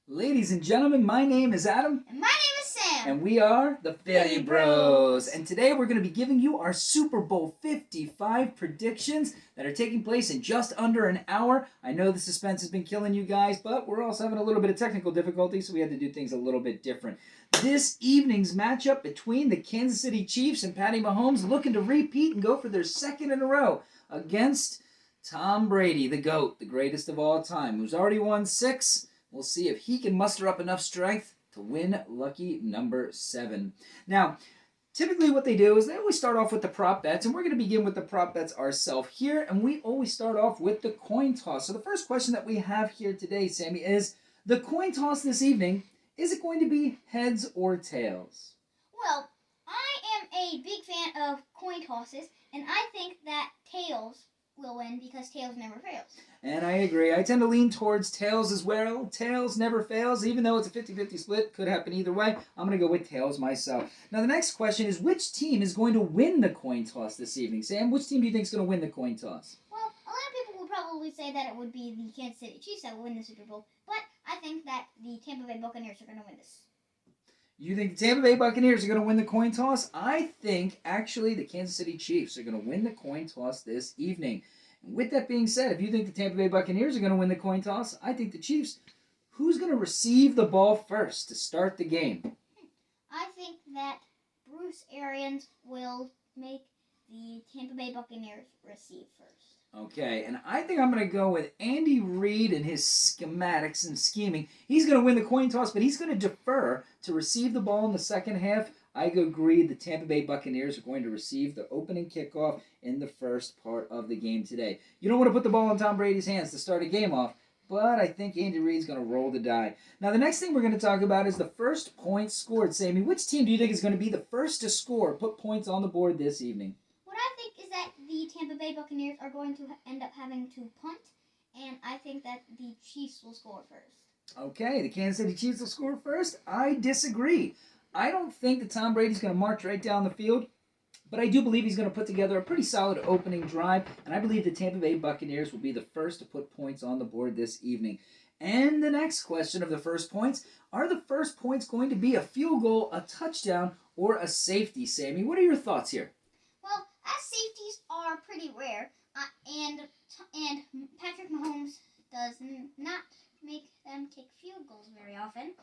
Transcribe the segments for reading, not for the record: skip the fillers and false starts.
Ladies and gentlemen, my name is Adam. And my name is Sam. And we are the Philly Philly Bros. Bros. And today we're going to be giving you our Super Bowl 55 predictions that are taking place in just under an hour. I know the suspense has been killing you guys, but we're also having a little bit of technical difficulty, so we had to do things a little bit different. This evening's matchup between the Kansas City Chiefs and Patty Mahomes looking to repeat and go for their second in a row against Tom Brady, the GOAT, the greatest of all time, who's already won 6. We'll see if he can muster up enough strength to win lucky number 7. Now, typically what they do is they always start off with the prop bets, and we're going to begin with the prop bets ourselves here, and we always start off with the coin toss. So the first question that we have here today, Sammy, is the coin toss this evening, is it going to be heads or tails? Well, I am a big fan of coin tosses, and I think that tails will win because tails never fails. And I agree. I tend to lean towards tails as well. Tails never fails, even though it's a 50-50 split. Could happen either way. I'm going to go with tails myself. Now, the next question is, which team is going to win the coin toss this evening? Sam, which team do you think is going to win the coin toss? Well, a lot of people will probably say that it would be the Kansas City Chiefs that will win the Super Bowl, but I think that the Tampa Bay Buccaneers are going to win this. You think the Tampa Bay Buccaneers are going to win the coin toss? I think, actually, the Kansas City Chiefs are going to win the coin toss this evening. With that being said, if you think the Tampa Bay Buccaneers are going to win the coin toss, I think the Chiefs. Who's going to receive the ball first to start the game? I think that Bruce Arians will make the Tampa Bay Buccaneers receive first. Okay, and I think I'm going to go with Andy Reid and his schematics and scheming. He's going to win the coin toss, but he's going to defer to receive the ball in the second half. I agree the Tampa Bay Buccaneers are going to receive the opening kickoff in the first part of the game today. You don't want to put the ball in Tom Brady's hands to start a game off, but I think Andy Reid's going to roll the die. Now, the next thing we're going to talk about is the first points scored. Sammy, which team do you think is going to be the first to score, put points on the board this evening? What I think is that the Tampa Bay Buccaneers are going to end up having to punt, and I think that the Chiefs will score first. Okay, the Kansas City Chiefs will score first. I disagree. I don't think that Tom Brady's going to march right down the field, but I do believe he's going to put together a pretty solid opening drive, and I believe the Tampa Bay Buccaneers will be the first to put points on the board this evening. And the next question of the first points, are the first points going to be a field goal, a touchdown, or a safety, Sammy? What are your thoughts here? Well, as safeties are pretty rare, and Patrick Mahomes does not make them take field goals very often,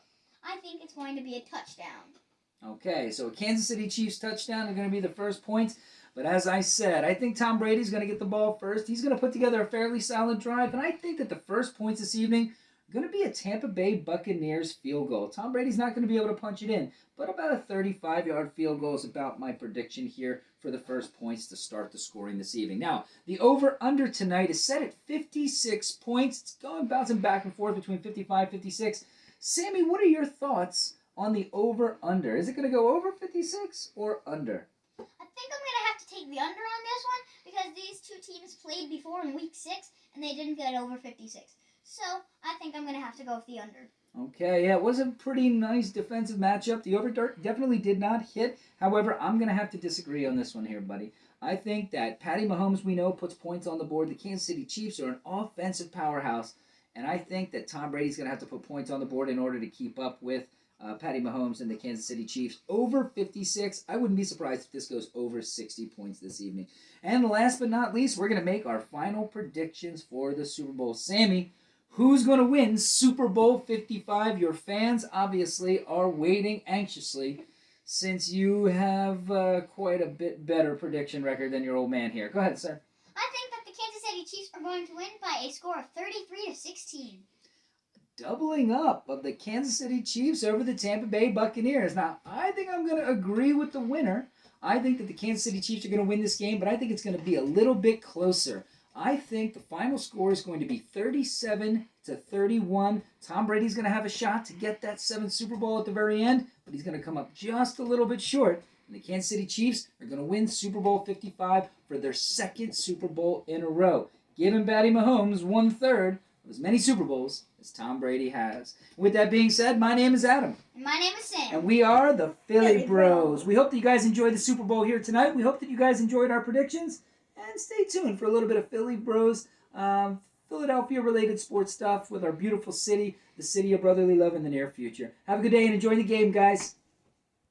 I think it's going to be a touchdown. Okay, so a Kansas City Chiefs touchdown are going to be the first points. But as I said, I think Tom Brady's going to get the ball first. He's going to put together a fairly solid drive. And I think that the first points this evening are going to be a Tampa Bay Buccaneers field goal. Tom Brady's not going to be able to punch it in. But about a 35-yard field goal is about my prediction here for the first points to start the scoring this evening. Now, the over-under tonight is set at 56 points. It's bouncing back and forth between 55 56. Sammy, what are your thoughts on the over-under? Is it going to go over 56 or under? I think I'm going to have to take the under on this one because these two teams played before in week 6 and they didn't get over 56. So I think I'm going to have to go with the under. Okay, yeah, it was a pretty nice defensive matchup. The over definitely did not hit. However, I'm going to have to disagree on this one here, buddy. I think that Patty Mahomes, we know, puts points on the board. The Kansas City Chiefs are an offensive powerhouse. And I think that Tom Brady's going to have to put points on the board in order to keep up with Patty Mahomes and the Kansas City Chiefs. Over 56. I wouldn't be surprised if this goes over 60 points this evening. And last but not least, we're going to make our final predictions for the Super Bowl. Sammy, who's going to win Super Bowl 55? Your fans obviously are waiting anxiously since you have quite a bit better prediction record than your old man here. Go ahead, sir. I think that the Kansas City Chiefs are going to win by a score of 33-16. Doubling up of the Kansas City Chiefs over the Tampa Bay Buccaneers. Now, I think I'm going to agree with the winner. I think that the Kansas City Chiefs are going to win this game, but I think it's going to be a little bit closer. I think the final score is going to be 37-31. Tom Brady's going to have a shot to get that 7th Super Bowl at the very end, but he's going to come up just a little bit short. And the Kansas City Chiefs are going to win Super Bowl 55 for their 2nd Super Bowl in a row, giving Patty Mahomes 1/3 of as many Super Bowls as Tom Brady has. With that being said, my name is Adam. And my name is Sam. And we are the Philly Philly Bros. Bros. We hope that you guys enjoyed the Super Bowl here tonight. We hope that you guys enjoyed our predictions. And stay tuned for a little bit of Philly Bros Philadelphia-related sports stuff with our beautiful city, the city of brotherly love in the near future. Have a good day and enjoy the game, guys.